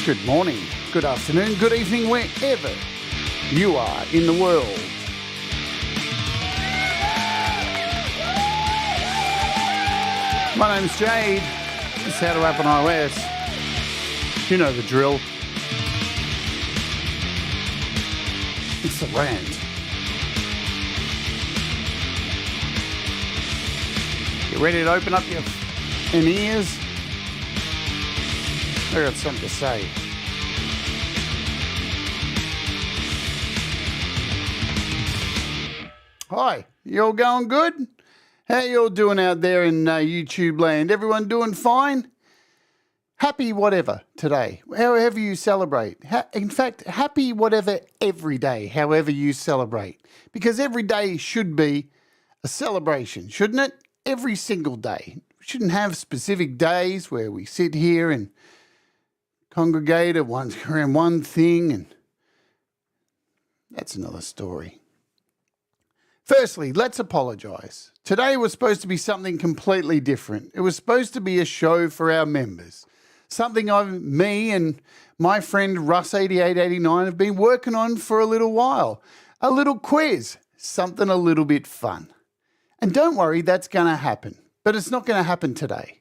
Good morning, good afternoon, good evening, wherever you are in the world. My name's Jade. This is How to App on iOS. You know the drill. It's the Rant. You ready to open up your ears? I got something to say. Hi, you all going good? How you all doing out there in YouTube land? Everyone doing fine? Happy whatever today, however you celebrate. In fact, happy whatever every day, however you celebrate. Because every day should be a celebration, shouldn't it? Every single day. We shouldn't have specific days where we sit here and congregate around one thing, and that's another story. Firstly, let's apologise. Today was supposed to be something completely different. It was supposed to be a show for our members. Something me and my friend Russ8889 have been working on for a little while. A little quiz, something a little bit fun. And don't worry, that's going to happen. But it's not going to happen today.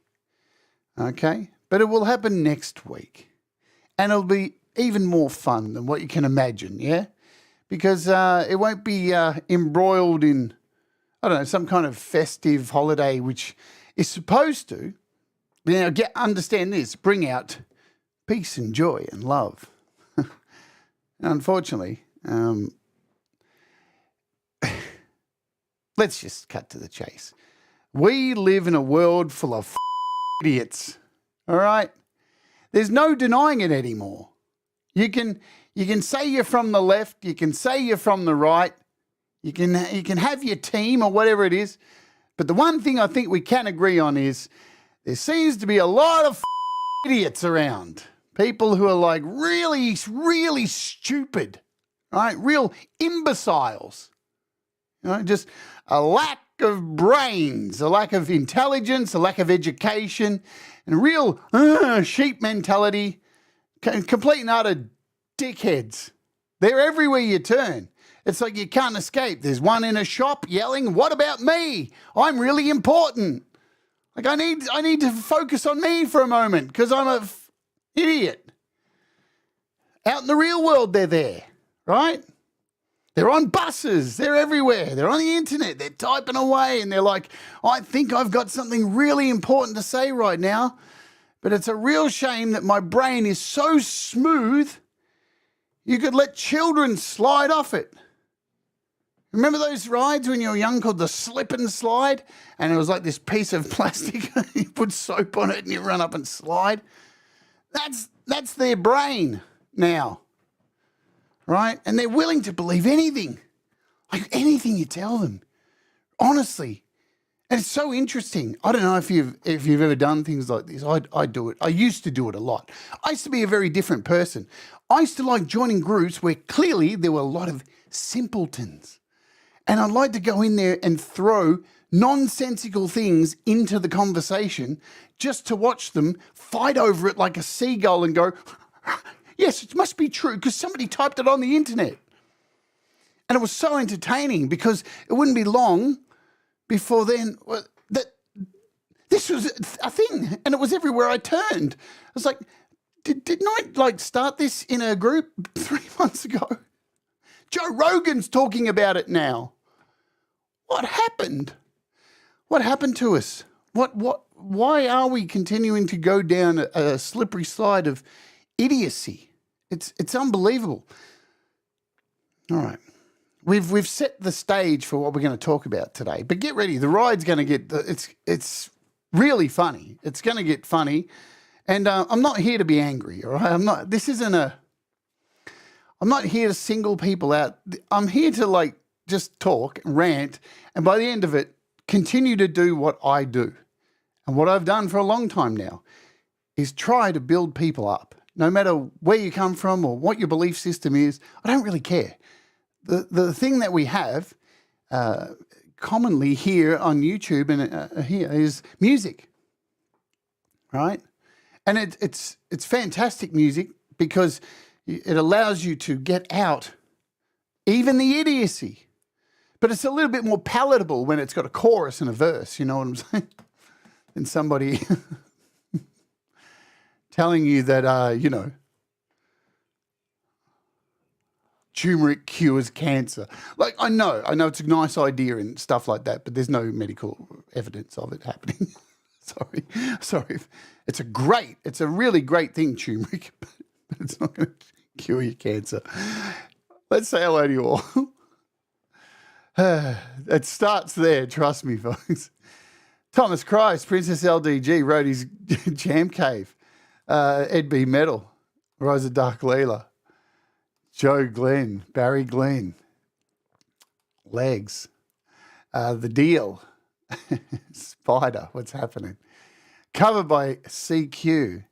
Okay? But it will happen next week. And it'll be even more fun than what you can imagine, yeah? Because it won't be embroiled in, I don't know, some kind of festive holiday which is supposed to, understand this, bring out peace and joy and love. Unfortunately, let's just cut to the chase. We live in a world full of idiots, all right? There's no denying it anymore. You can say you're from the left, you can say you're from the right, you can have your team or whatever it is, but the one thing I think we can agree on is there seems to be a lot of idiots around. People who are like really, really stupid, right? Real imbeciles. Just a lack of brains, a lack of intelligence, a lack of education, and real sheep mentality, complete and utter dickheads. They're everywhere you turn. It's like you can't escape. There's one in a shop yelling, "What about me? I'm really important. Like I need to focus on me for a moment because I'm an idiot." Out in the real world, they're there, right? They're on buses. They're everywhere. They're on the internet. They're typing away and they're like, "I think I've got something really important to say right now, but it's a real shame that my brain is so smooth you could let children slide off it." Remember those rides when you were young called the slip and slide? And it was like this piece of plastic. You put soap on it and you run up and slide. That's their brain now, right? And they're willing to believe anything, like anything you tell them, honestly. And it's so interesting. I don't know if you've ever done things like this. I do it. I used to do it a lot. I used to be a very different person. I used to like joining groups where clearly there were a lot of simpletons. And I'd like to go in there and throw nonsensical things into the conversation just to watch them fight over it like a seagull and go, "Yes, it must be true because somebody typed it on the internet." And it was so entertaining because it wouldn't be long before then that this was a thing and it was everywhere I turned. I was like, didn't I start this in a group 3 months ago? Joe Rogan's talking about it now. What happened? What happened to us? Why are we continuing to go down a slippery slide of idiocy? It's unbelievable. All right. We've set the stage for what we're going to talk about today. But get ready. The ride's going to get it's really funny. It's going to get funny. And I'm not here to be angry, all right? I'm not here to single people out. I'm here to just talk, rant, and by the end of it, continue to do what I do. And what I've done for a long time now is try to build people up. No matter where you come from or what your belief system is, I don't really care. The thing that we have commonly here on YouTube and here is music, right? And it's fantastic music because it allows you to get out even the idiocy. But it's a little bit more palatable when it's got a chorus and a verse, you know what I'm saying? Than somebody telling you that, you know, turmeric cures cancer. Like, I know it's a nice idea and stuff like that, but there's no medical evidence of it happening. Sorry. It's a really great thing, turmeric, but it's not going to cure your cancer. Let's say hello to you all. It starts there, trust me, folks. Thomas Christ, Princess LDG, wrote his Jam Cave, Ed B. Metal, Rosa Dark Leela, Joe Glenn, Barry Glenn, Legs, The Deal, Spider, what's happening? Covered by CQ,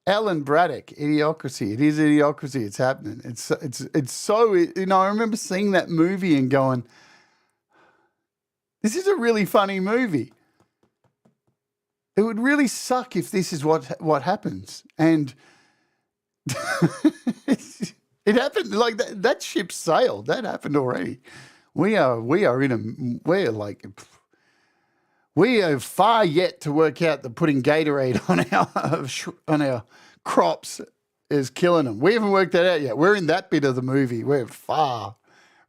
Alan Braddock, Idiocracy. It is Idiocracy. It's happening. It's so, you know, I remember seeing that movie and going, this is a really funny movie. It would really suck if this is what happens. And it happened, like that ship sailed. That happened already. We are far yet to work out that putting Gatorade on our crops is killing them. We haven't worked that out yet. We're in that bit of the movie. We're far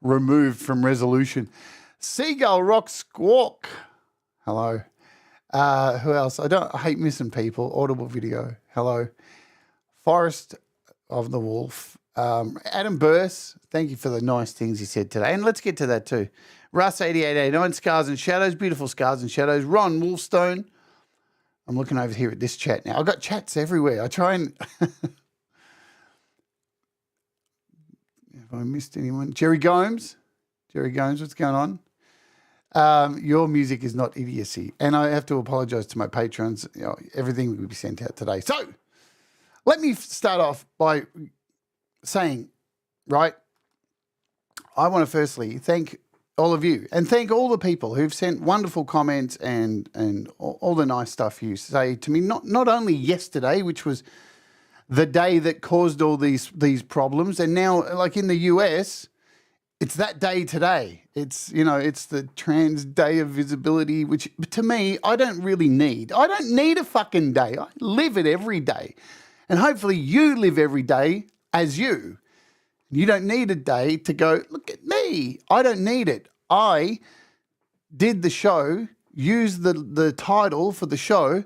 removed from resolution. Seagull Rock Squawk. Hello. Who else? I hate missing people. Audible Video. Hello. Forest of the Wolf. Adam Burse. Thank you for the nice things you said today. And let's get to that too. Russ 8889, Scars and Shadows, beautiful Scars and Shadows. Ron Wolfstone. I'm looking over here at this chat now. I've got chats everywhere. I try and have I missed anyone? Jerry Gomes, what's going on? Your music is not idiocy. And I have to apologize to my patrons. You know, everything will be sent out today. So let me start off by saying, right, I want to firstly thank all of you and thank all the people who've sent wonderful comments and all the nice stuff you say to me, not only yesterday, which was the day that caused all these problems, and now, like in the US, it's that day today. It's, you know, it's the Trans Day of Visibility, which to me, I don't need a fucking day. I live it every day. And hopefully you live every day as you. You don't need a day to go, look at me. I don't need it. I did the show, used the title for the show,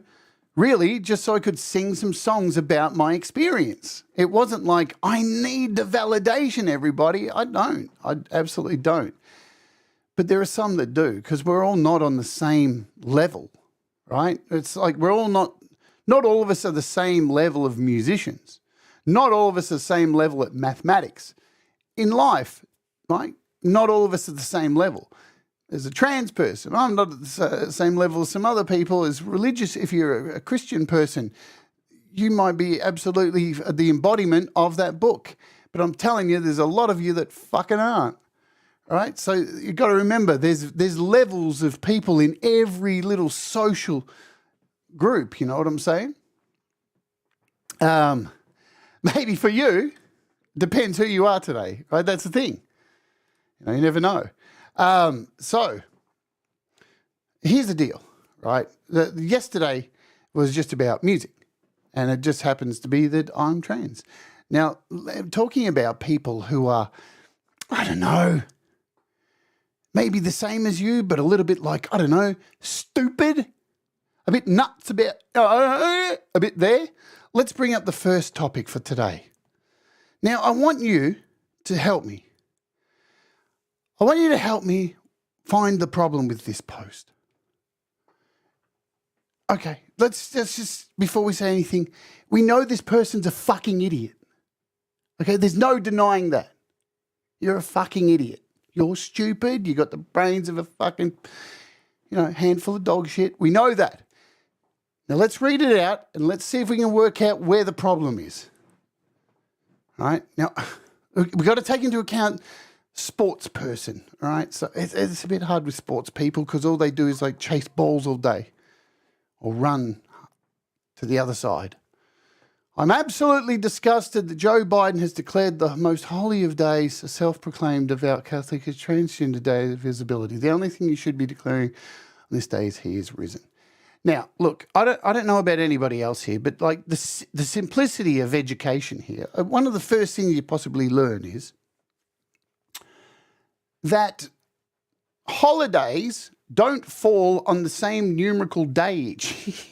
really just so I could sing some songs about my experience. It wasn't like, I need the validation, everybody. I don't. I absolutely don't. But there are some that do, because we're all not on the same level, right? It's like we're all not all of us are the same level of musicians. Not all of us are the same level at mathematics. In life, right? Not all of us are the same level. As a trans person, I'm not at the same level as some other people. As religious, if you're a Christian person, you might be absolutely the embodiment of that book. But I'm telling you, there's a lot of you that fucking aren't. All right? So you've got to remember, there's levels of people in every little social group, you know what I'm saying? Maybe for you, depends who you are today, right? That's the thing. You know, you never know. So here's the deal, right? Yesterday was just about music, and it just happens to be that I'm trans. Now, talking about people who are, I don't know, maybe the same as you, but a little bit like, I don't know, stupid, a bit nuts, a bit there. Let's bring up the first topic for today. Now, I want you to help me. I want you to help me find the problem with this post. Okay, let's just, before we say anything, we know this person's a fucking idiot. Okay, there's no denying that. You're a fucking idiot. You're stupid. You got the brains of a fucking, handful of dog shit. We know that. Now let's read it out and let's see if we can work out where the problem is. All right, now we've got to take into account sports person, all right? So it's a bit hard with sports people because all they do is like chase balls all day or run to the other side I'm absolutely disgusted that Joe Biden has declared the most holy of days, a self-proclaimed devout Catholic, as Transgender Day of Visibility. The only thing you should be declaring on this day is he is risen. Now, look, I don't know about anybody else here, but like the simplicity of education here, one of the first things you possibly learn is that holidays don't fall on the same numerical day each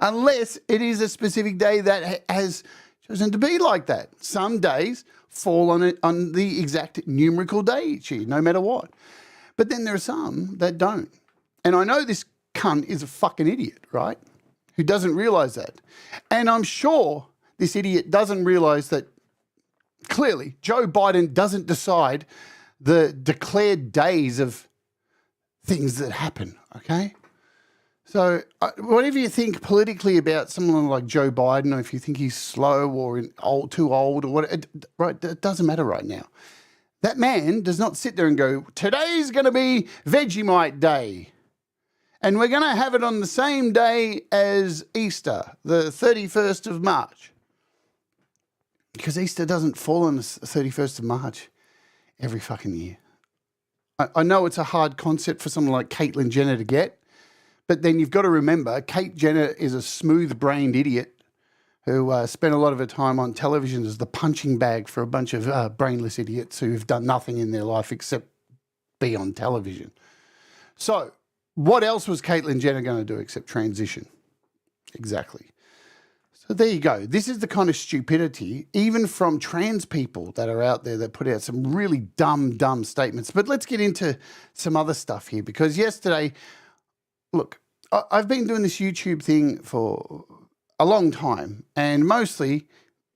unless it is a specific day that has chosen to be like that. Some days fall on the exact numerical day each year, no matter what. But then there are some that don't. And I know this cunt is a fucking idiot, right? Who doesn't realise that. And I'm sure this idiot doesn't realise that clearly Joe Biden doesn't decide the declared days of things that happen, okay? So whatever you think politically about someone like Joe Biden, or if you think he's slow or too old or what, right, it doesn't matter right now. That man does not sit there and go, today's going to be Vegemite Day, and we're going to have it on the same day as Easter, the 31st of March. Because Easter doesn't fall on the 31st of March every fucking year. I know it's a hard concept for someone like Caitlyn Jenner to get, but then you've got to remember, Kate Jenner is a smooth-brained idiot who spent a lot of her time on television as the punching bag for a bunch of brainless idiots who've done nothing in their life except be on television. So what else was Caitlyn Jenner going to do except transition? Exactly. So there you go. This is the kind of stupidity, even from trans people that are out there that put out some really dumb statements. But let's get into some other stuff here, because yesterday, look, I've been doing this YouTube thing for a long time and mostly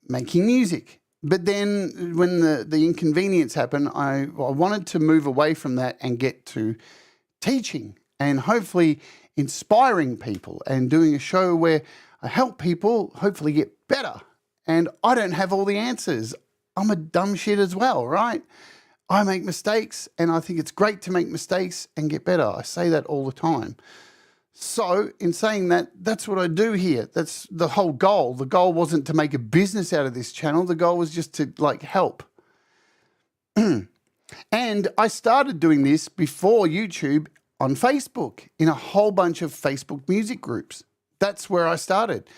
making music. But then when the inconvenience happened, I wanted to move away from that and get to teaching and hopefully inspiring people and doing a show where I help people hopefully get better. And I don't have all the answers. I'm a dumb shit as well, right? I make mistakes, and I think it's great to make mistakes and get better. I say that all the time. So in saying that, that's what I do here. That's the whole goal. The goal wasn't to make a business out of this channel. The goal was just to like help. And I started doing this before YouTube on Facebook in a whole bunch of Facebook music groups. That's where I started.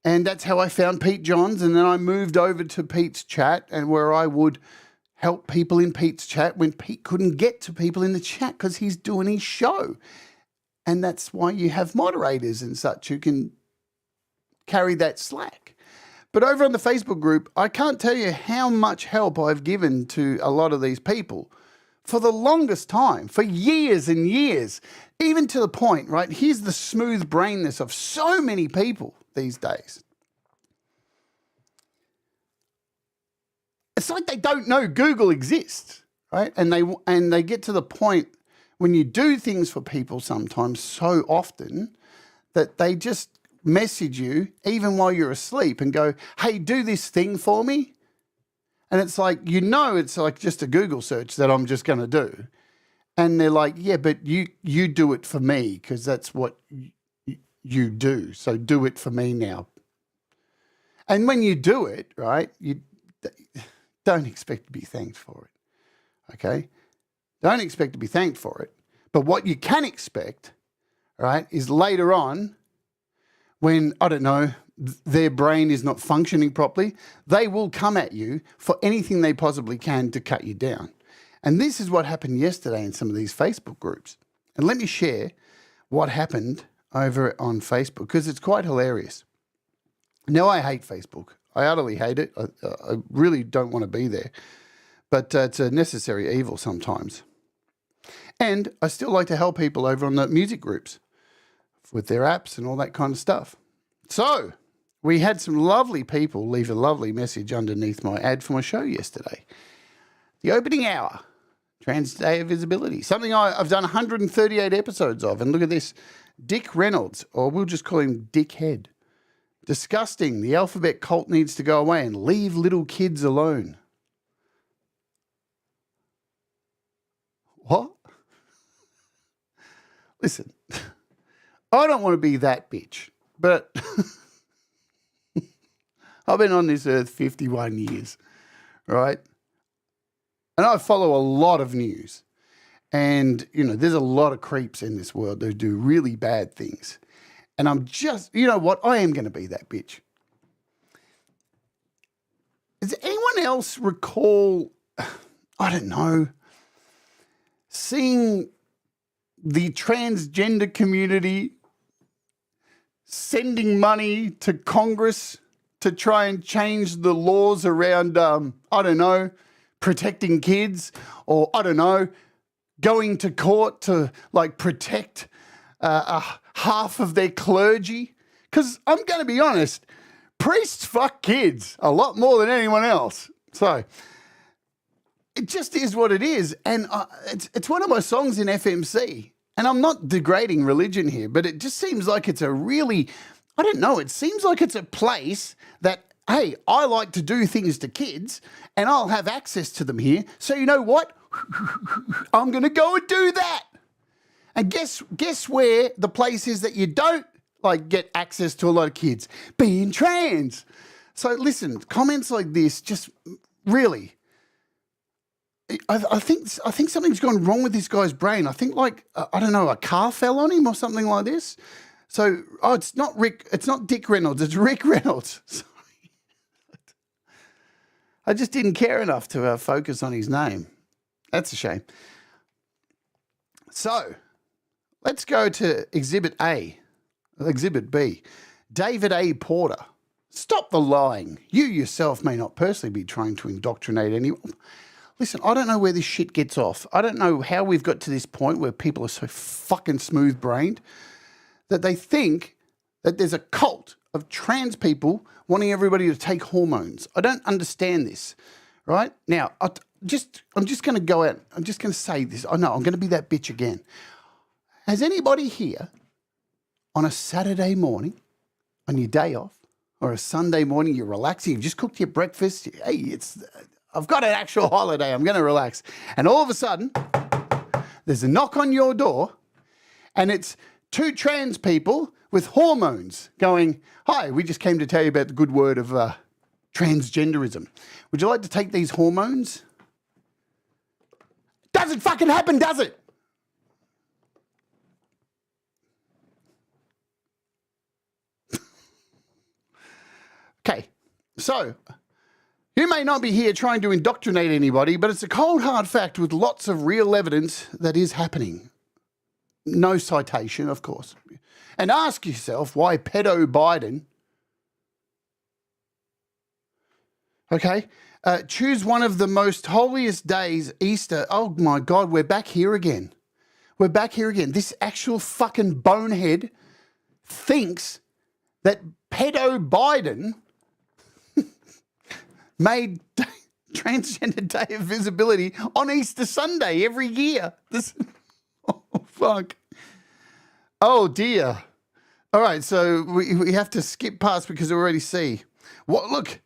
And that's how I found Pete Johns. And then I moved over to Pete's chat, and where I would help people in Pete's chat when Pete couldn't get to people in the chat because he's doing his show. And that's why you have moderators and such who can carry that slack. But over on the Facebook group, I can't tell you how much help I've given to a lot of these people for the longest time, for years and years, even to the point, right? Here's the smooth brainness of so many people these days. It's like they don't know Google exists, right? And they get to the point when you do things for people sometimes so often that they just message you even while you're asleep and go, hey, do this thing for me. And it's like, it's like just a Google search that I'm just going to do. And they're like, yeah, but you do it for me because that's what you do. So do it for me now. And when you do it, right, you don't expect to be thanked for it. Okay? Don't expect to be thanked for it. But what you can expect, right, is later on when, I don't know, their brain is not functioning properly, they will come at you for anything they possibly can to cut you down. And this is what happened yesterday in some of these Facebook groups. And let me share what happened over on Facebook because it's quite hilarious. Now, I hate Facebook. I utterly hate it. I really don't want to be there. But it's a necessary evil sometimes. And I still like to help people over on the music groups with their apps and all that kind of stuff. So we had some lovely people leave a lovely message underneath my ad for my show yesterday. The opening hour, Trans Day of Visibility, something I've done 138 episodes of. And look at this, Dick Reynolds, or we'll just call him Dickhead. Disgusting. The alphabet cult needs to go away and leave little kids alone. What? Listen, I don't want to be that bitch, but I've been on this earth 51 years, right? And I follow a lot of news. And, you know, there's a lot of creeps in this world that do really bad things. And I'm just, you know what? I am going to be that bitch. Does anyone else recall, I don't know, seeing the transgender community sending money to Congress to try and change the laws around, I don't know, protecting kids, or I don't know, going to court to like protect half of their clergy? Because I'm going to be honest, priests fuck kids a lot more than anyone else. So it just is what it is. And it's one of my songs in FMC. And I'm not degrading religion here, but it just seems like it's a really, I don't know, it seems like it's a place that, hey, I like to do things to kids and I'll have access to them here. So you know what? I'm going to go and do that. And guess where the place is that you don't like get access to a lot of kids? Being trans. So listen, comments like this just really, I think something's gone wrong with this guy's brain. I think like, I don't know, a car fell on him or something like this. So, it's not Dick Reynolds, it's Rick Reynolds. Sorry. I just didn't care enough to focus on his name. That's a shame. So, let's go to Exhibit B. David A. Porter. Stop the lying. You yourself may not personally be trying to indoctrinate anyone. Listen, I don't know where this shit gets off. I don't know how we've got to this point where people are so fucking smooth-brained that they think that there's a cult of trans people wanting everybody to take hormones. I don't understand this, right? Now, I'm just going to go out. I'm just going to say this. I know, I'm going to be that bitch again. Has anybody here on a Saturday morning, on your day off, or a Sunday morning, you're relaxing, you've just cooked your breakfast, hey, I've got an actual holiday, I'm going to relax. And all of a sudden, there's a knock on your door, and it's two trans people with hormones going, hi, we just came to tell you about the good word of transgenderism. Would you like to take these hormones? Doesn't fucking happen, does it? Okay, so you may not be here trying to indoctrinate anybody, but it's a cold, hard fact with lots of real evidence that is happening. No citation, of course. And ask yourself why pedo Biden, okay, choose one of the most holiest days, Easter. Oh my God, we're back here again. We're back here again. This actual fucking bonehead thinks that pedo Biden made Transgender Day of Visibility on Easter Sunday every year. Oh, fuck. Oh, dear. All right, so we have to skip past because we already see. What? Look,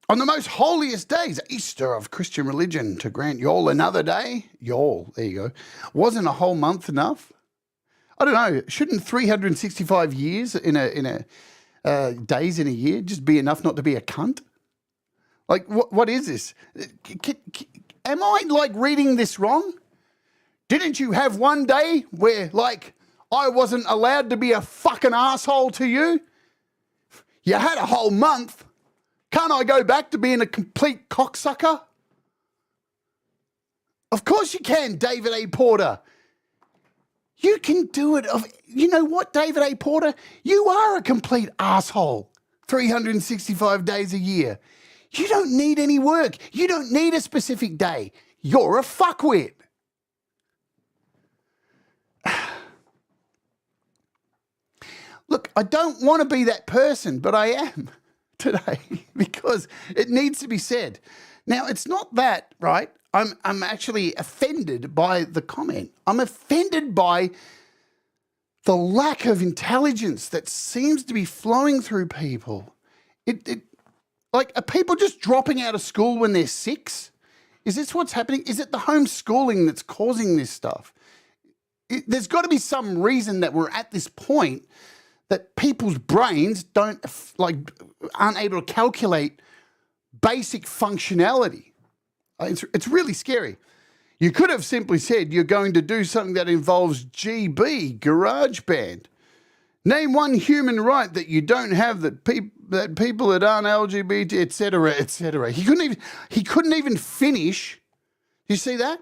on the most holiest days, Easter of Christian religion, to grant y'all another day. Y'all, there you go. Wasn't a whole month enough? I don't know. Shouldn't 365 years in a days in a year just be enough not to be a cunt? Like, what is this? Am I, like, reading this wrong? Didn't you have one day where, like, I wasn't allowed to be a fucking asshole to you? You had a whole month. Can't I go back to being a complete cocksucker? Of course you can, David A. Porter. You can do it. You know what, David A. Porter? You are a complete asshole 365 days a year. You don't need any work. You don't need a specific day. You're a fuckwit. Look, I don't want to be that person, but I am today because it needs to be said. Now, it's not that, right? I'm actually offended by the comment. I'm offended by the lack of intelligence that seems to be flowing through people. Like, are people just dropping out of school when they're 6? Is this what's happening? Is it the homeschooling that's causing this stuff? There's got to be some reason that we're at this point that people's brains aren't able to calculate basic functionality. It's really scary. You could have simply said you're going to do something that involves GB, GarageBand. Name one human right that you don't have that people that aren't LGBT, etc., etc. He couldn't even finish. You see that?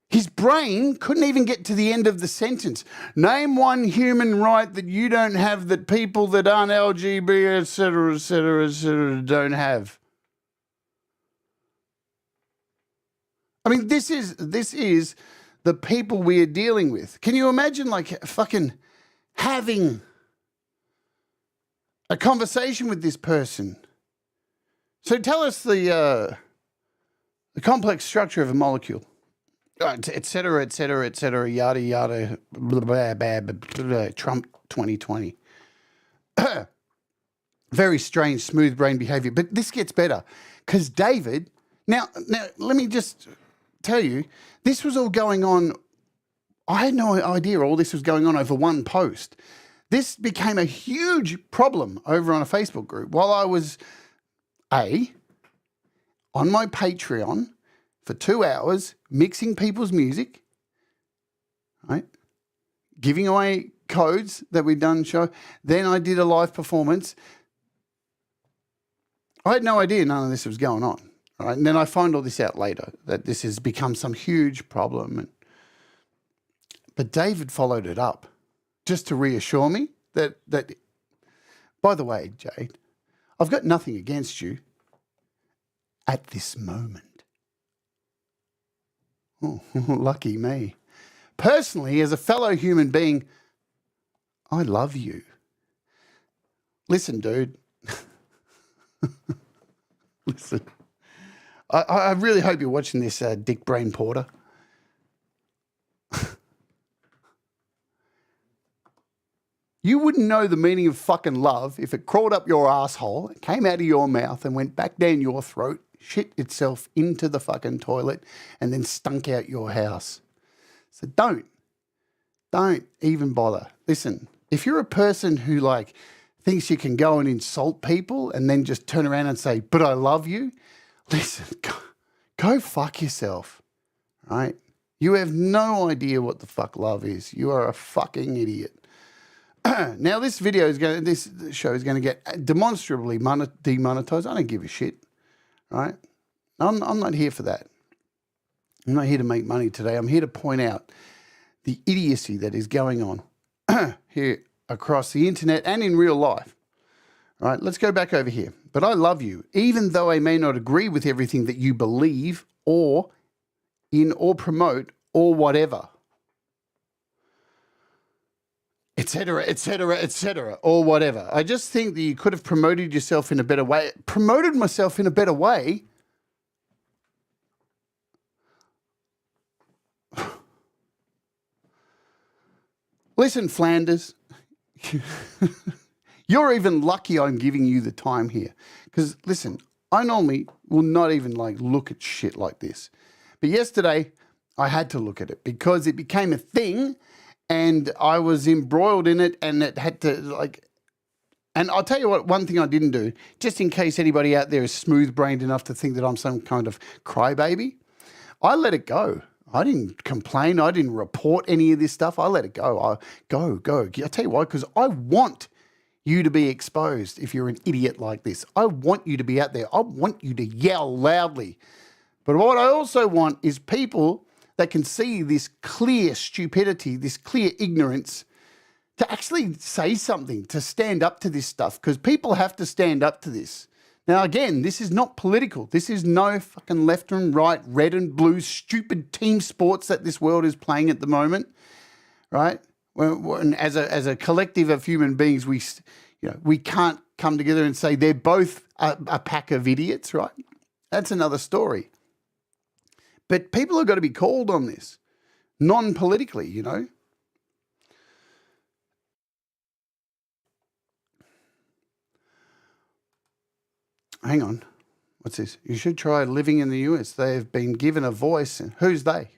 His brain couldn't even get to the end of the sentence. Name one human right that you don't have that people that aren't LGBT, etc., etc., etc., don't have. I mean, this is the people we are dealing with. Can you imagine, like, fucking having a conversation with this person? So tell us the complex structure of a molecule, et cetera, et cetera, et cetera, yada, yada, blah, blah, blah, blah, blah, Trump 2020. Very strange, smooth brain behavior. But this gets better because David, now let me just tell you, this was all going on. I had no idea all this was going on over one post. This became a huge problem over on a Facebook group while I was on my Patreon for 2 hours mixing people's music, right? Giving away codes that we'd done show. Then I did a live performance. I had no idea none of this was going on, right? And then I find all this out later, that this has become some huge problem. But David followed it up just to reassure me that, by the way, Jade, I've got nothing against you at this moment. Oh, lucky me. Personally, as a fellow human being, I love you. Listen, dude. Listen. I really hope you're watching this, Dick Brain Porter. You wouldn't know the meaning of fucking love if it crawled up your asshole, came out of your mouth and went back down your throat, shit itself into the fucking toilet and then stunk out your house. So don't even bother. Listen, if you're a person who thinks you can go and insult people and then just turn around and say, but I love you, listen, go fuck yourself, right? You have no idea what the fuck love is. You are a fucking idiot. Now this show is going to get demonstrably demonetized. I don't give a shit, right? I'm not here for that. I'm not here to make money today. I'm here to point out the idiocy that is going on here across the internet and in real life. All right, let's go back over here. But I love you, even though I may not agree with everything that you believe or promote or whatever. Etc., etc., etc., or whatever. I just think that you could have promoted yourself in a better way. Promoted myself in a better way? Listen, Flanders, you're even lucky I'm giving you the time here. Because, listen, I normally will not even look at shit like this. But yesterday, I had to look at it because it became a thing. And I was embroiled in it, and it had to and I'll tell you what, one thing I didn't do, just in case anybody out there is smooth-brained enough to think that I'm some kind of crybaby, I let it go. I didn't complain. I didn't report any of this stuff. I let it go. Go. I'll tell you why, because I want you to be exposed if you're an idiot like this. I want you to be out there. I want you to yell loudly. But what I also want is people that can see this clear stupidity, this clear ignorance, to actually say something, to stand up to this stuff, because people have to stand up to this. Now, again, this is not political. This is no fucking left and right, red and blue, stupid team sports that this world is playing at the moment, right? When as a collective of human beings, we can't come together and say they're both a pack of idiots, right? That's another story. But people have got to be called on this, non-politically, Hang on. What's this? You should try living in the US. They have been given a voice. And who's they?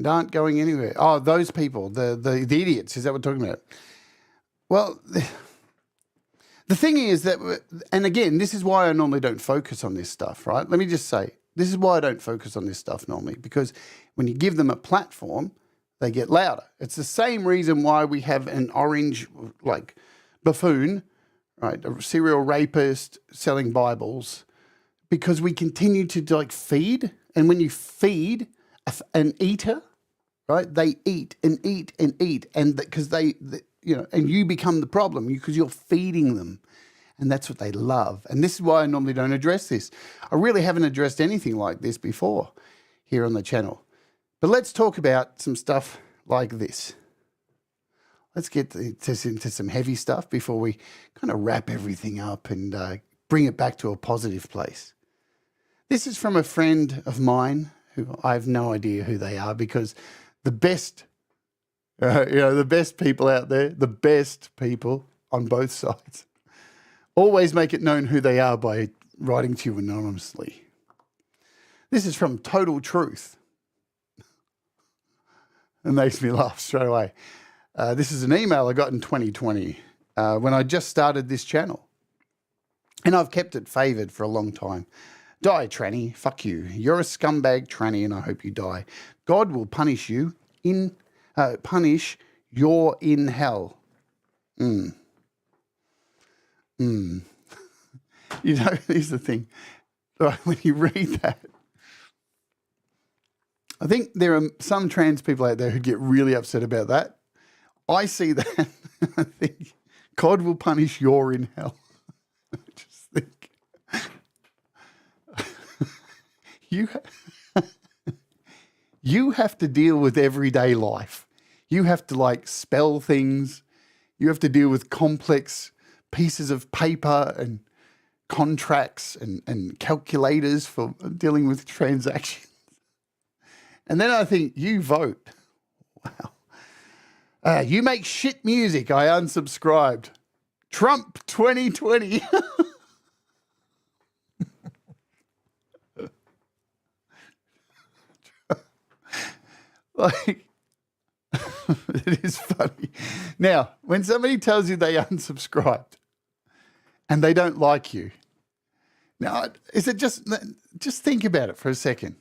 and aren't going anywhere. Oh, those people, the idiots. Is that what we're talking about? Well, the thing is that, and again, this is why I normally don't focus on this stuff, right? Let me just say, this is why I don't focus on this stuff normally, because when you give them a platform, they get louder. It's the same reason why we have an orange, like, buffoon, right? A serial rapist selling Bibles, because we continue to, like, feed. And when you feed an eater, right, they eat and eat and eat. And because and you become the problem because you're feeding them. And that's what they love. And this is why I normally don't address this. I really haven't addressed anything like this before here on the channel. But let's talk about some stuff like this. Let's get into some heavy stuff before we kind of wrap everything up and bring it back to a positive place. This is from a friend of mine who I have no idea who they are, because the best, the best people out there, the best people on both sides, always make it known who they are by writing to you anonymously. This is from Total Truth. It makes me laugh straight away. This is an email I got in 2020 when I just started this channel. And I've kept it favoured for a long time. Die, tranny. Fuck you. You're a scumbag tranny, and I hope you die. God will punish you punish you're in hell. You know, here's the thing. When you read that, I think there are some trans people out there who get really upset about that. I see that. I think God will punish you're in hell. I just think you have to deal with everyday life. You have to, like, spell things. You have to deal with complex pieces of paper and contracts and calculators for dealing with transactions. And then I think, you vote. Wow. You make shit music. I unsubscribed. Trump 2020. Like, it is funny. Now, when somebody tells you they unsubscribed and they don't like you, now, is it just think about it for a second.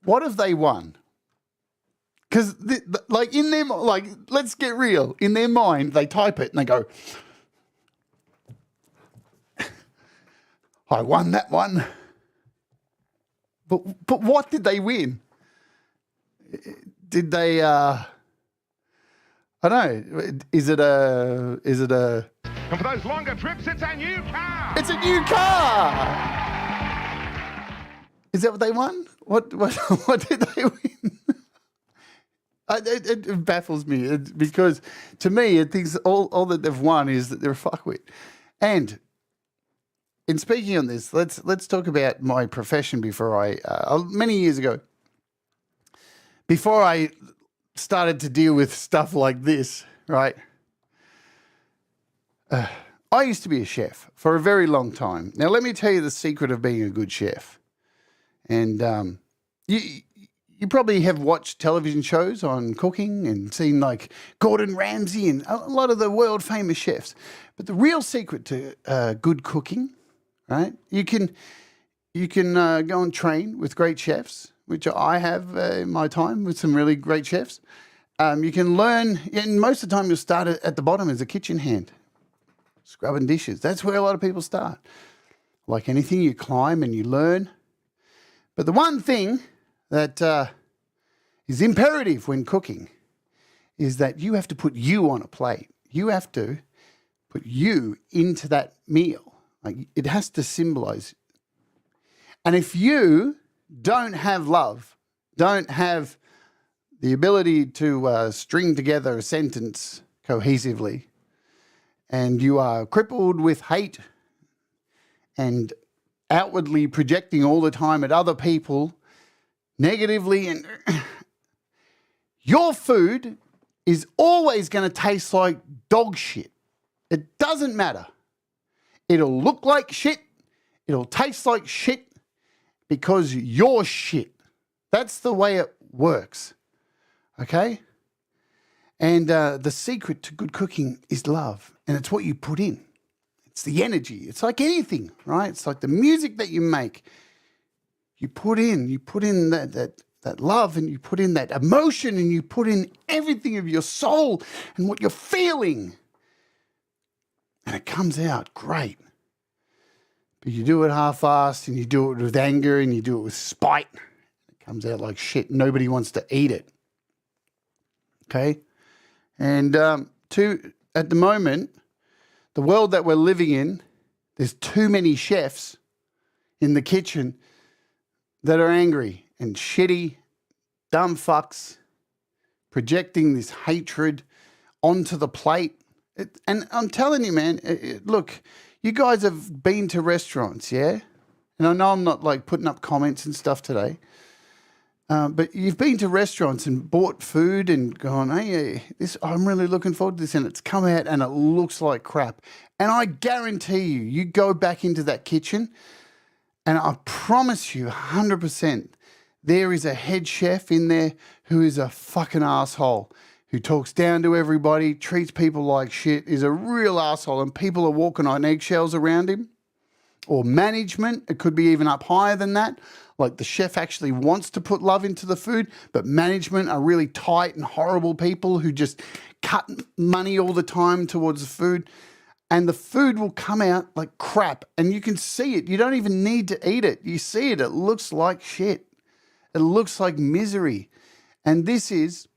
What have they won? Because, like, in their, like, let's get real. In their mind, they type it and they go, I won that one. But what did they win? Did they, I don't know, is it a... And for those longer trips, it's a new car! It's a new car! Is that what they won? What did they win? It baffles me, because to me, it thinks all that they've won is that they're a fuckwit. And in speaking on this, let's talk about my profession before many years ago, before I started to deal with stuff like this, right? I used to be a chef for a very long time. Now, let me tell you the secret of being a good chef. And you probably have watched television shows on cooking and seen, like, Gordon Ramsay and a lot of the world famous chefs. But the real secret to good cooking, right? You can go and train with great chefs, which I have in my time with some really great chefs. You can learn, and most of the time you'll start at the bottom as a kitchen hand, scrubbing dishes. That's where a lot of people start. Like anything, you climb and you learn. But the one thing that is imperative when cooking is that you have to put you on a plate. You have to put you into that meal. Like, it has to symbolize. And if you don't have love, don't have the ability to string together a sentence cohesively, and you are crippled with hate and outwardly projecting all the time at other people negatively, and your food is always going to taste like dog shit. It doesn't matter. It'll look like shit. It'll taste like shit because you're shit. That's the way it works. Okay? And the secret to good cooking is love. And it's what you put in. It's the energy. It's like anything, right? It's like the music that you make. You put in that love, and you put in that emotion, and you put in everything of your soul and what you're feeling. And it comes out great. But you do it half-assed, and you do it with anger, and you do it with spite. It comes out like shit. Nobody wants to eat it. Okay? And at the moment, the world that we're living in, there's too many chefs in the kitchen that are angry and shitty, dumb fucks, projecting this hatred onto the plate. And I'm telling you, man, look, you guys have been to restaurants, yeah? And I know I'm not like putting up comments and stuff today, but you've been to restaurants and bought food and gone, hey, I'm really looking forward to this, and it's come out and it looks like crap. And I guarantee you go back into that kitchen, and I promise you 100%, there is a head chef in there who is a fucking asshole, who talks down to everybody, treats people like shit, is a real asshole, and people are walking on eggshells around him. Or management, it could be even up higher than that. Like the chef actually wants to put love into the food, but management are really tight and horrible people who just cut money all the time towards the food. And the food will come out like crap, and you can see it. You don't even need to eat it. You see it. It looks like shit. It looks like misery. And this is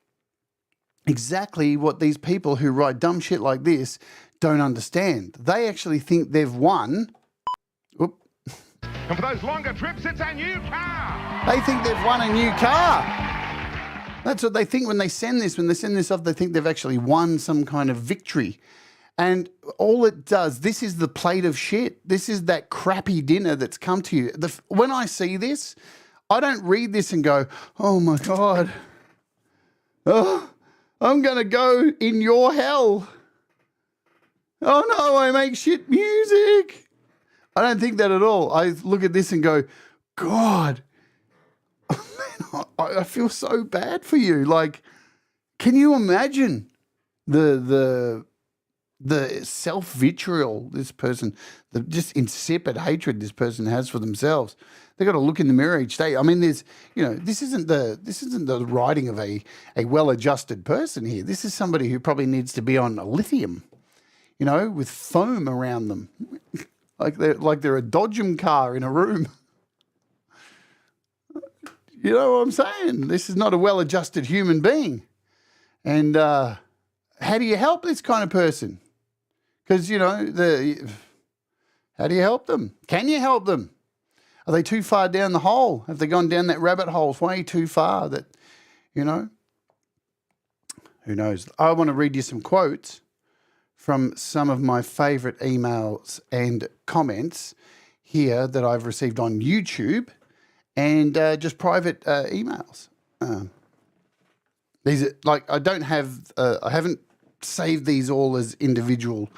exactly what these people who write dumb shit like this don't understand. They actually think they've won. And for those longer trips, it's a new car. They think they've won a new car. That's what they think when they send this. When they send this off, they think they've actually won some kind of victory. And all it does, this is the plate of shit. This is that crappy dinner that's come to you. When I see this, I don't read this and go, oh my God, oh, I'm going to go in your hell. Oh no, I make shit music. I don't think that at all. I look at this and go, God, man, I feel so bad for you. Like, can you imagine the self-vitriol this person, the just insipid hatred this person has for themselves? They've got to look in the mirror each day. I mean, this isn't the writing of a well-adjusted person here. This is somebody who probably needs to be on a lithium, with foam around them. Like they're a Dodgem car in a room. You know what I'm saying? This is not a well-adjusted human being. And how do you help this kind of person? Because, how do you help them? Can you help them? Are they too far down the hole? Have they gone down that rabbit hole way too far that, who knows? I want to read you some quotes from some of my favorite emails and comments here that I've received on YouTube and just private emails. These are, I don't have, I haven't saved these all as individual,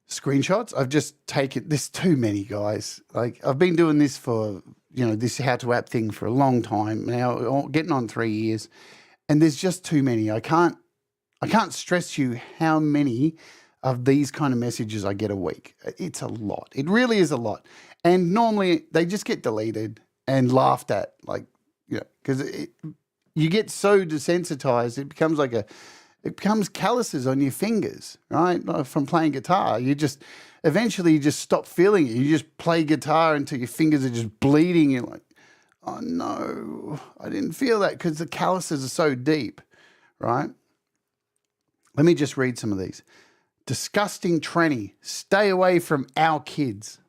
screenshots. I've just taken, there's too many, guys. I've been doing this for, this how to app thing for a long time now, getting on 3 years, and there's just too many. I can't stress you how many of these kind of messages I get a week. It's a lot. It really is a lot. And normally they just get deleted and laughed at, because you get so desensitized, it becomes calluses on your fingers, right? From playing guitar. Eventually you just stop feeling it. You just play guitar until your fingers are just bleeding. You're like, oh no, I didn't feel that, because the calluses are so deep, right? Let me just read some of these. Disgusting tranny. Stay away from our kids.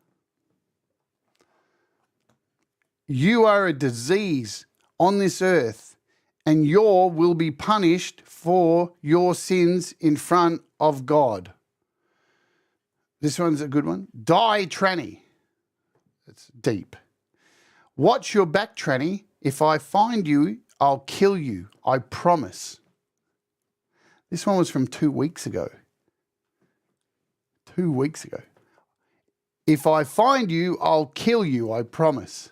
You are a disease on this earth, and your will be punished for your sins in front of God. This one's a good one. Die, tranny. That's deep. Watch your back, tranny. If I find you, I'll kill you. I promise. This one was from 2 weeks ago. 2 weeks ago. If I find you, I'll kill you, I promise.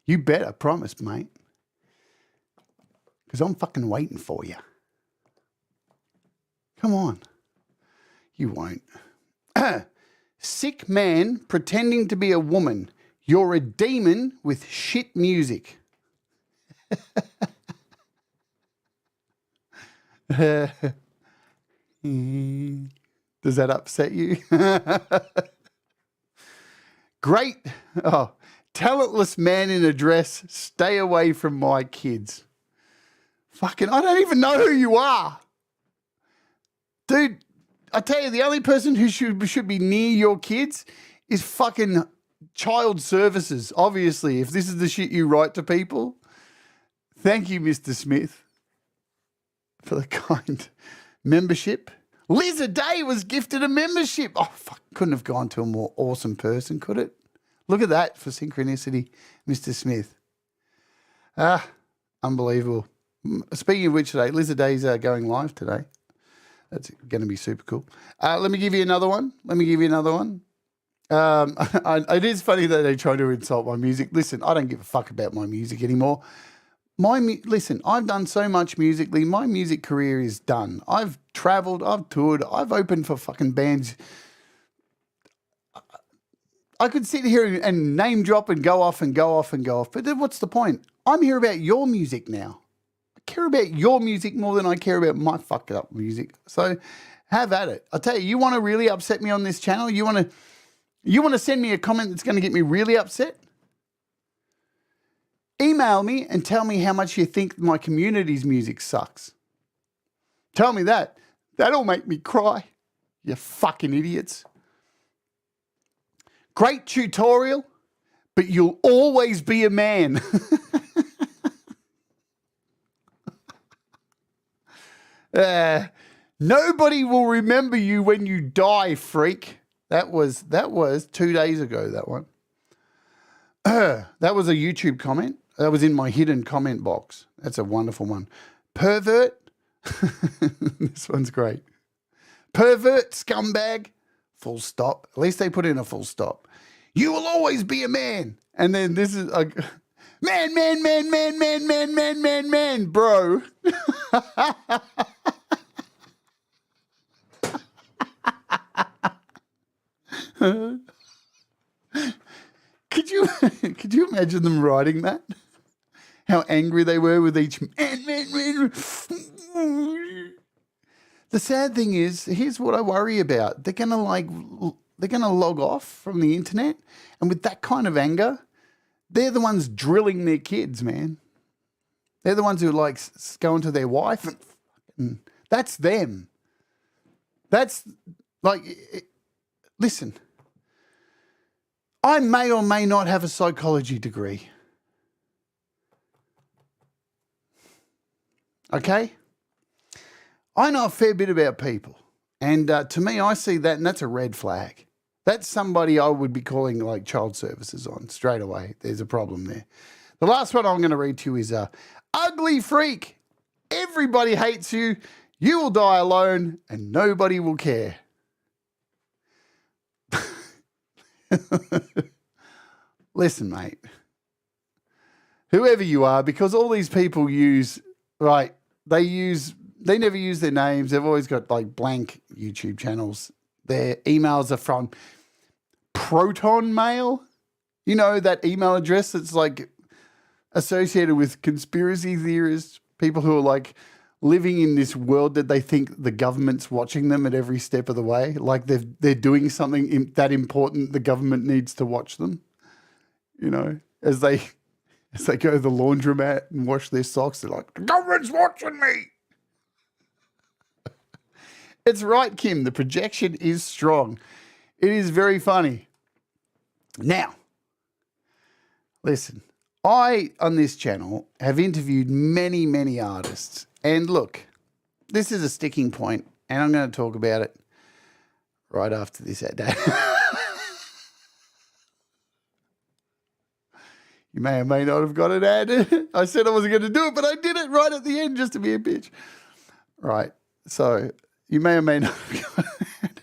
You better promise, mate. Because I'm fucking waiting for you. Come on. You won't. Sick man pretending to be a woman. You're a demon with shit music. Does that upset you? Great. Oh, talentless man in a dress. Stay away from my kids. Fucking, I don't even know who you are. Dude, I tell you, the only person who should be near your kids is fucking child services, obviously, if this is the shit you write to people. Thank you, Mr. Smith, for the kind membership. Liz a Day was gifted a membership. Oh, fuck, couldn't have gone to a more awesome person, could it? Look at that for synchronicity, Mr. Smith. Ah, unbelievable. Speaking of which today, Liz a Day's going live today. That's going to be super cool. Let me give you another one. It is funny that they try to insult my music. Listen, I don't give a fuck about my music anymore. Listen, I've done so much musically. My music career is done. I've traveled, I've toured, I've opened for fucking bands. I could sit here and name drop and go off. But then what's the point? I'm here about your music now. I care about your music more than I care about my fucked up music. So have at it. I tell you, you want to really upset me on this channel? You want to send me a comment that's going to get me really upset? Email me and tell me how much you think my community's music sucks. Tell me that. That'll make me cry. You fucking idiots. Great tutorial, but you'll always be a man. Nobody will remember you when you die, freak. That was 2 days ago, that one. That was a YouTube comment. That was in my hidden comment box. That's a wonderful one. Pervert. This one's great. Pervert, scumbag, full stop. At least they put in a full stop. You will always be a man. And then this is a man, bro. Could you imagine them writing that? How angry they were with each man. The sad thing is, here's what I worry about. They're gonna log off from the internet, and with that kind of anger, they're the ones drilling their kids, man. They're the ones who like going to their wife, and that's them. That's like, listen. I may or may not have a psychology degree. Okay? I know a fair bit about people. And to me, I see that, and that's a red flag. That's somebody I would be calling like child services on straight away. There's a problem there. The last one I'm going to read to you is ugly freak. Everybody hates you. You will die alone, and nobody will care. Listen, mate, whoever you are, because all these people they never use their names. They've always got like blank YouTube channels. Their emails are from Proton Mail. You know, that email address that's like associated with conspiracy theorists, people who are like living in this world that they think the government's watching them at every step of the way. Like they're doing something that important, the government needs to watch them. You know, as they go to the laundromat and wash their socks, they're like, the government's watching me. It's right, Kim. The projection is strong. It is very funny. Now, listen, I, on this channel, have interviewed many, many artists. And look, this is a sticking point, and I'm going to talk about it right after this ad. You may or may not have got an ad. I said I wasn't going to do it, but I did it right at the end just to be a bitch. Right, so you may or may not have got an ad.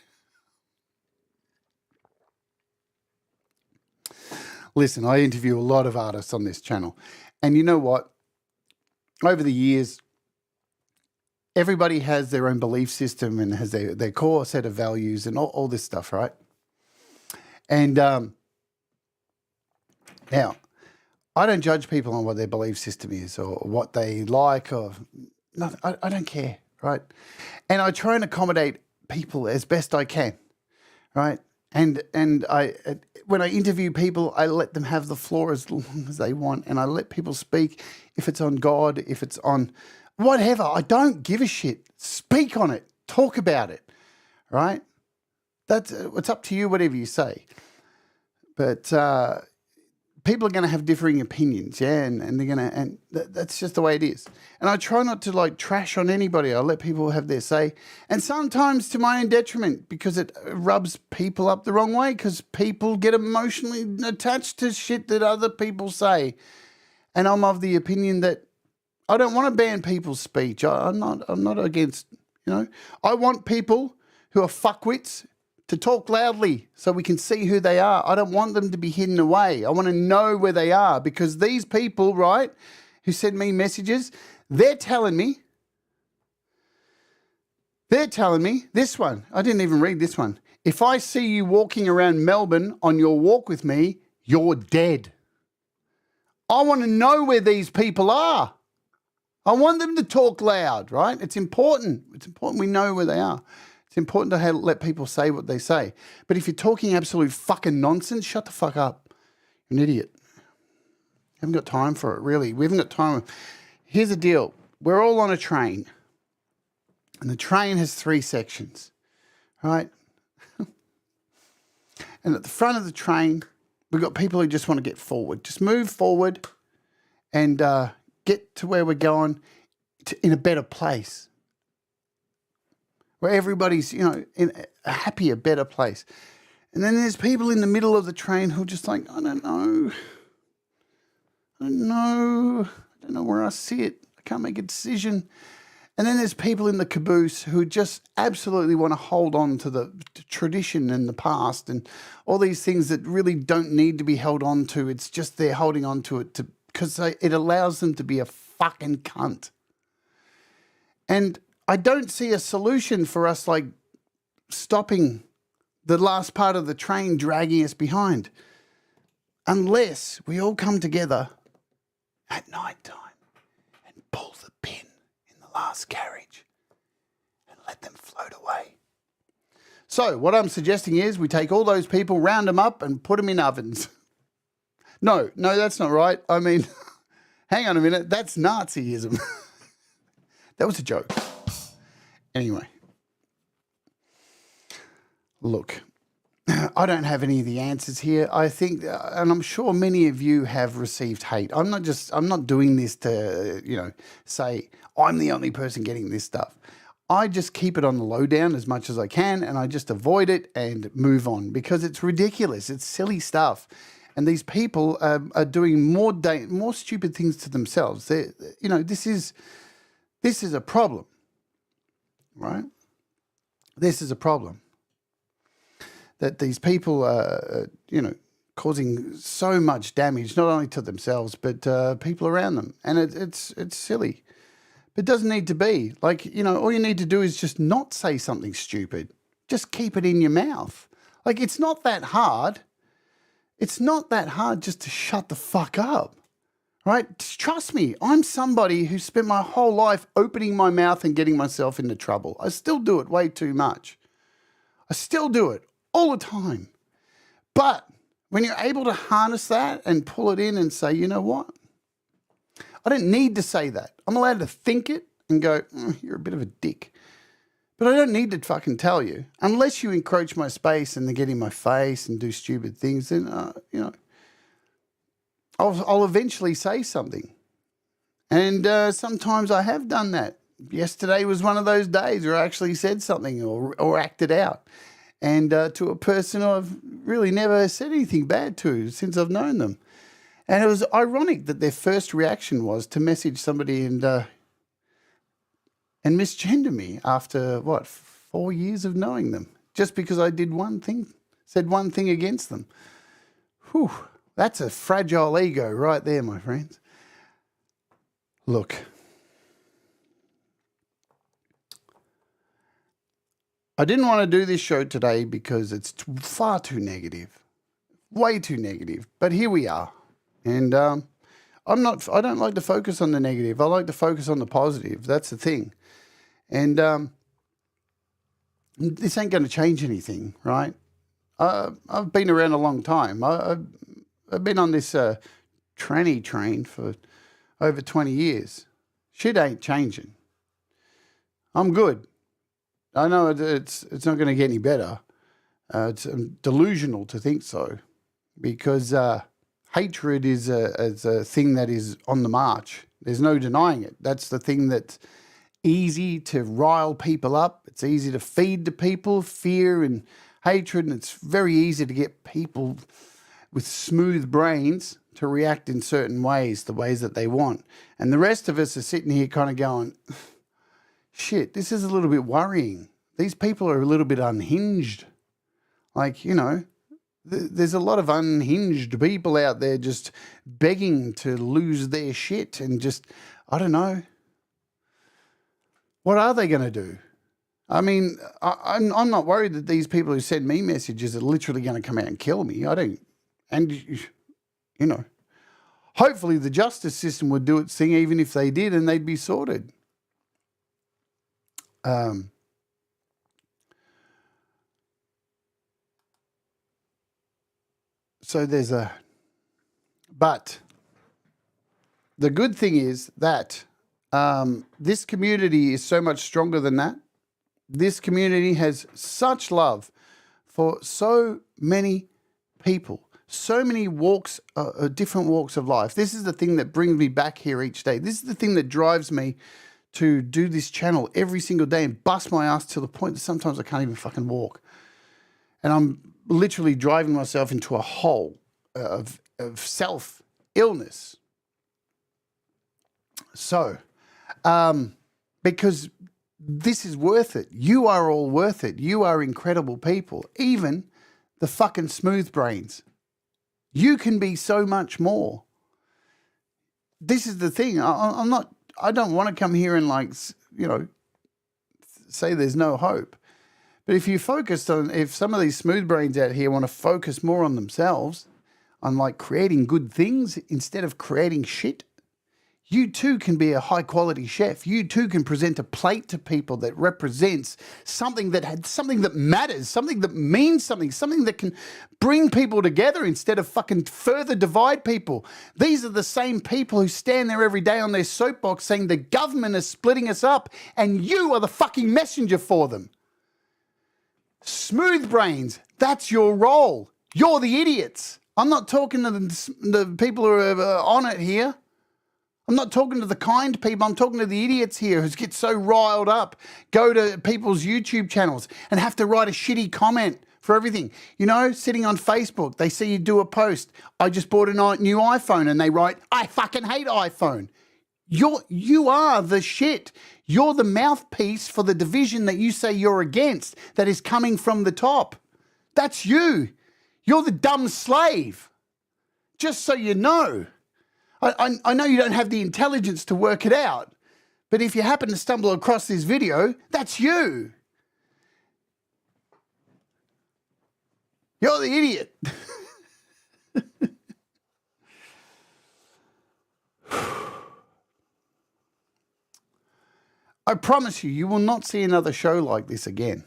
Listen, I interview a lot of artists on this channel. And you know what? Over the years, everybody has their own belief system and has their core set of values and all this stuff, right? And now, I don't judge people on what their belief system is or what they like or nothing. I don't care, right? And I try and accommodate people as best I can, right? And I when I interview people, I let them have the floor as long as they want, and I let people speak. If it's on God, if it's on whatever, I don't give a shit. Speak on it, talk about it, right? That's it's up to you, whatever you say. But people are going to have differing opinions, yeah, and they're going to, and that's just the way it is. And I try not to like trash on anybody. I let people have their say, and sometimes to my own detriment because it rubs people up the wrong way because people get emotionally attached to shit that other people say. And I'm of the opinion that I don't want to ban people's speech. I'm not against, you know. I want people who are fuckwits to talk loudly so we can see who they are. I don't want them to be hidden away. I want to know where they are because these people, right, who send me messages, they're telling me this one. I didn't even read this one. If I see you walking around Melbourne on your walk with me, you're dead. I want to know where these people are. I want them to talk loud, right? It's important. It's important we know where they are. It's important to let people say what they say. But if you're talking absolute fucking nonsense, shut the fuck up. You're an idiot. You haven't got time for it, really. We haven't got time. Here's the deal. We're all on a train. And the train has 3 sections, right? And at the front of the train, we've got people who just want to get forward. Just move forward and get to where we're going in a better place. Where everybody's, you know, in a happier, better place. And then there's people in the middle of the train who are just like, I don't know where I sit. I can't make a decision. And then there's people in the caboose who just absolutely want to hold on to the tradition and the past and all these things that really don't need to be held on to. It's just they're holding on to it because it allows them to be a fucking cunt. And I don't see a solution for us like stopping the last part of the train dragging us behind unless we all come together at night time and pull the pin in the last carriage and let them float away. So what I'm suggesting is we take all those people, round them up and put them in ovens. No, that's not right. I mean, hang on a minute. That's Nazism. That was a joke. Anyway, look, I don't have any of the answers here. I think, and I'm sure many of you have received hate. I'm not doing this to, you know, say I'm the only person getting this stuff. I just keep it on the lowdown as much as I can, and I just avoid it and move on because it's ridiculous. It's silly stuff. And these people are doing more stupid things to themselves. You know, this is a problem. Right? This is a problem. That these people are, you know, causing so much damage, not only to themselves, but people around them. And it's silly. But it doesn't need to be. Like, you know, all you need to do is just not say something stupid. Just keep it in your mouth. Like, it's not that hard. It's not that hard just to shut the fuck up. Right? Trust me, I'm somebody who spent my whole life opening my mouth and getting myself into trouble. I still do it way too much. I still do it all the time. But when you're able to harness that and pull it in and say, you know what? I don't need to say that. I'm allowed to think it and go, you're a bit of a dick. But I don't need to fucking tell you. Unless you encroach my space and then get in my face and do stupid things, then, you know, I'll eventually say something. And sometimes I have done that. Yesterday was one of those days where I actually said something or acted out. And to a person I've really never said anything bad to since I've known them. And it was ironic that their first reaction was to message somebody and misgender me after, 4 years of knowing them. Just because I did one thing, said one thing against them. Whew. That's a fragile ego right there, my friends. Look, I didn't want to do this show today because it's far too negative, way too negative. But here we are, and I don't like to focus on the negative. I like to focus on the positive. That's the thing, and this ain't going to change anything, right? I've been around a long time. I've been on this tranny train for over 20 years. Shit ain't changing. I'm good. I know it's not going to get any better. It's delusional to think so, because hatred is a thing that is on the march. There's no denying it. That's the thing that's easy to rile people up. It's easy to feed to people fear and hatred, and it's very easy to get people with smooth brains to react in certain ways, the ways that they want. And the rest of us are sitting here kind of going, shit, this is a little bit worrying. These people are a little bit unhinged. Like, you know, there's a lot of unhinged people out there just begging to lose their shit and just, I don't know. What are they going to do? I mean, I'm not worried that these people who send me messages are literally going to come out and kill me. I don't, and, you know, hopefully the justice system would do its thing even if they did, and they'd be sorted. So there's but the good thing is that this community is so much stronger than that. This community has such love for so many people, so many walks, different walks of life. This is the thing that brings me back here each day. This is the thing that drives me to do this channel every single day and bust my ass to the point that sometimes I can't even fucking walk. And I'm literally driving myself into a hole of self-illness. So, because this is worth it. You are all worth it. You are incredible people. Even the fucking smooth brains. You can be so much more. This is the thing. I don't want to come here and, like, you know, say there's no hope. But if some of these smooth brains out here want to focus more on themselves, on like creating good things instead of creating shit, you too can be a high quality chef. You too can present a plate to people that represents something that matters, something that means something that can bring people together instead of fucking further divide people. These are the same people who stand there every day on their soapbox saying the government is splitting us up, and you are the fucking messenger for them. Smooth brains, that's your role. You're the idiots. I'm not talking to the people who are on it here. I'm not talking to the kind people. I'm talking to the idiots here who get so riled up, go to people's YouTube channels and have to write a shitty comment for everything. You know, sitting on Facebook, they see you do a post. I just bought a new iPhone, and they write, I fucking hate iPhone. You are the shit. You're the mouthpiece for the division that you say you're against that is coming from the top. That's you. You're the dumb slave. Just so you know. I know you don't have the intelligence to work it out, but if you happen to stumble across this video, that's you. You're the idiot. I promise you, you will not see another show like this again.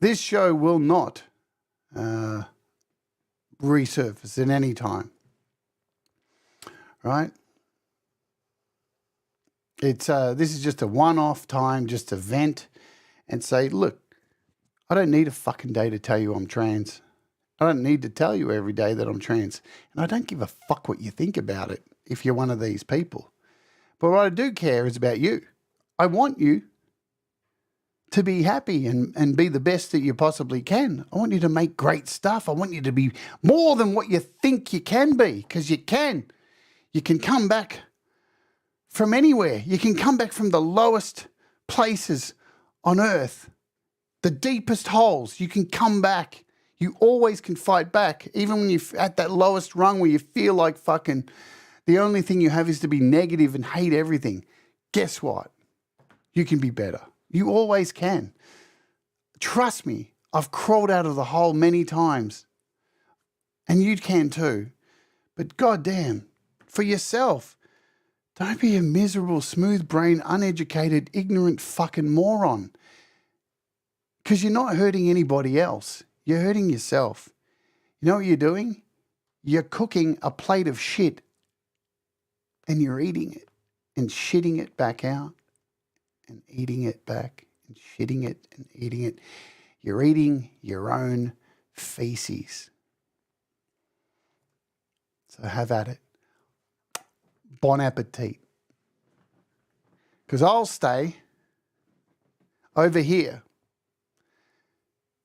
This show will not resurface at any time. Right? It's this is just a one-off time, just to vent and say, look, I don't need a fucking day to tell you I'm trans. I don't need to tell you every day that I'm trans. And I don't give a fuck what you think about it if you're one of these people. But what I do care is about you. I want you to be happy and be the best that you possibly can. I want you to make great stuff. I want you to be more than what you think you can be, because you can. You can come back from anywhere. You can come back from the lowest places on earth, the deepest holes. You can come back. You always can fight back, even when you're at that lowest rung where you feel like fucking the only thing you have is to be negative and hate everything. Guess what? You can be better. You always can. Trust me, I've crawled out of the hole many times. And you can too. But goddamn, for yourself, don't be a miserable, smooth-brained, uneducated, ignorant fucking moron. Because you're not hurting anybody else. You're hurting yourself. You know what you're doing? You're cooking a plate of shit and you're eating it and shitting it back out and eating it back and shitting it and eating it. You're eating your own feces. So have at it. Bon appetit. Because I'll stay over here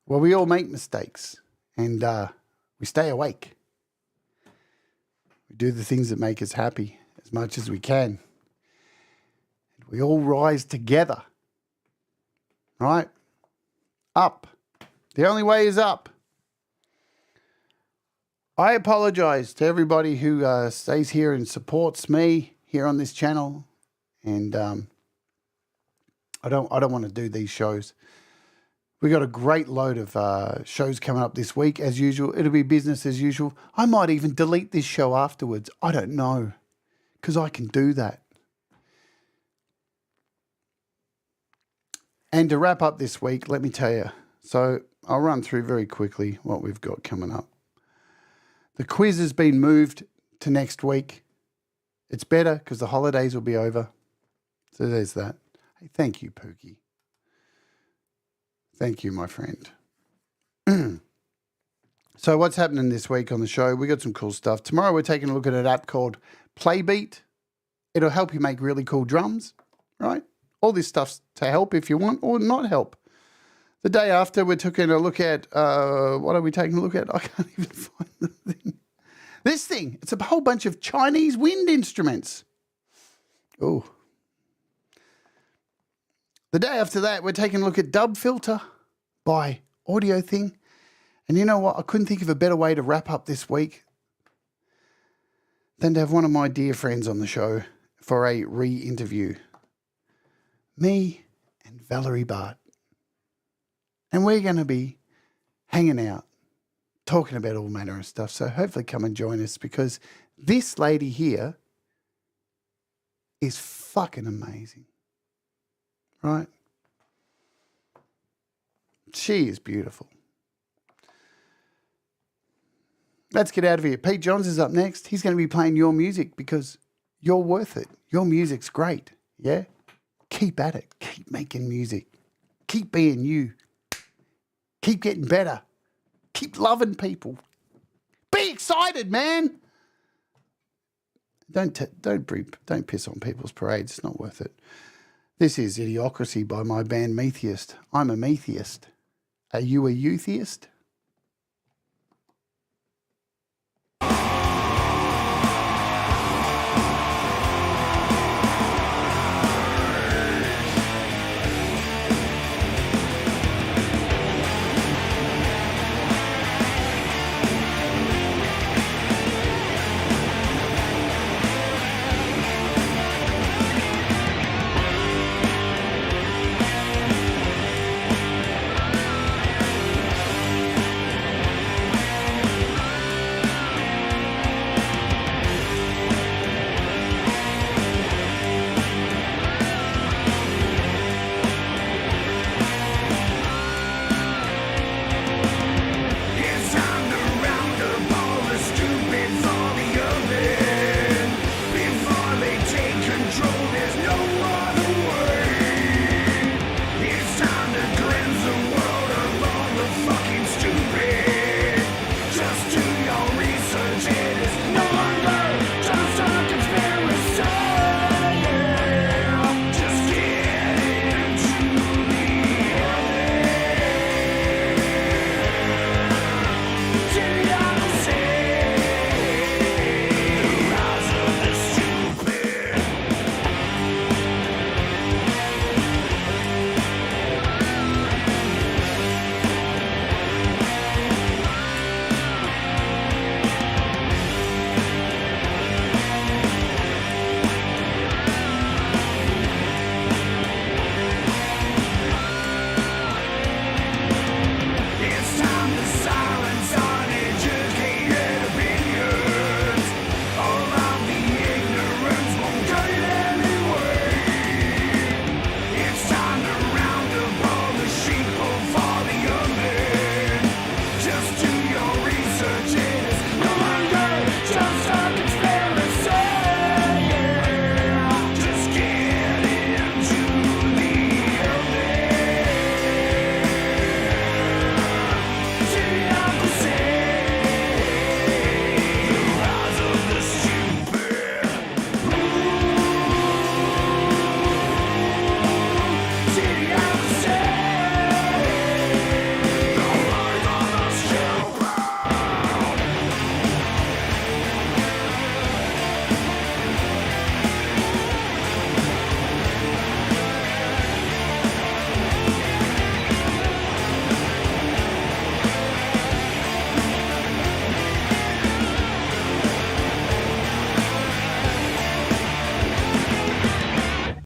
where we all make mistakes and we stay awake. We do the things that make us happy as much as we can. And we all rise together. Right? Up. The only way is up. I apologize to everybody who stays here and supports me here on this channel. And I don't want to do these shows. We got a great load of shows coming up this week, as usual. It'll be business as usual. I might even delete this show afterwards. I don't know, because I can do that. And to wrap up this week, let me tell you. So I'll run through very quickly what we've got coming up. The quiz has been moved to next week. It's better because the holidays will be over. So there's that. Hey, thank you, Pookie. Thank you, my friend. So what's happening this week on the show? We got some cool stuff. Tomorrow we're taking a look at an app called Playbeat. It'll help you make really cool drums, right? All this stuff's to help if you want or not help. The day after, we're taking a look at, what are we taking a look at? I can't even find the thing. This thing. It's a whole bunch of Chinese wind instruments. Oh. The day after that, we're taking a look at Dub Filter by Audio Thing. And you know what? I couldn't think of a better way to wrap up this week than to have one of my dear friends on the show for a re-interview. Me and Valerie Bart. And we're going to be hanging out, talking about all manner of stuff. So hopefully come and join us because this lady here is fucking amazing. Right? She is beautiful. Let's get out of here. Pete Johns is up next. He's going to be playing your music because you're worth it. Your music's great. Yeah? Keep at it. Keep making music. Keep being you. Keep getting better. Keep loving people. Be excited, man. Don't piss on people's parades. It's not worth it. This is Idiocracy by my band Metheist. I'm a Metheist. Are you a youtheist?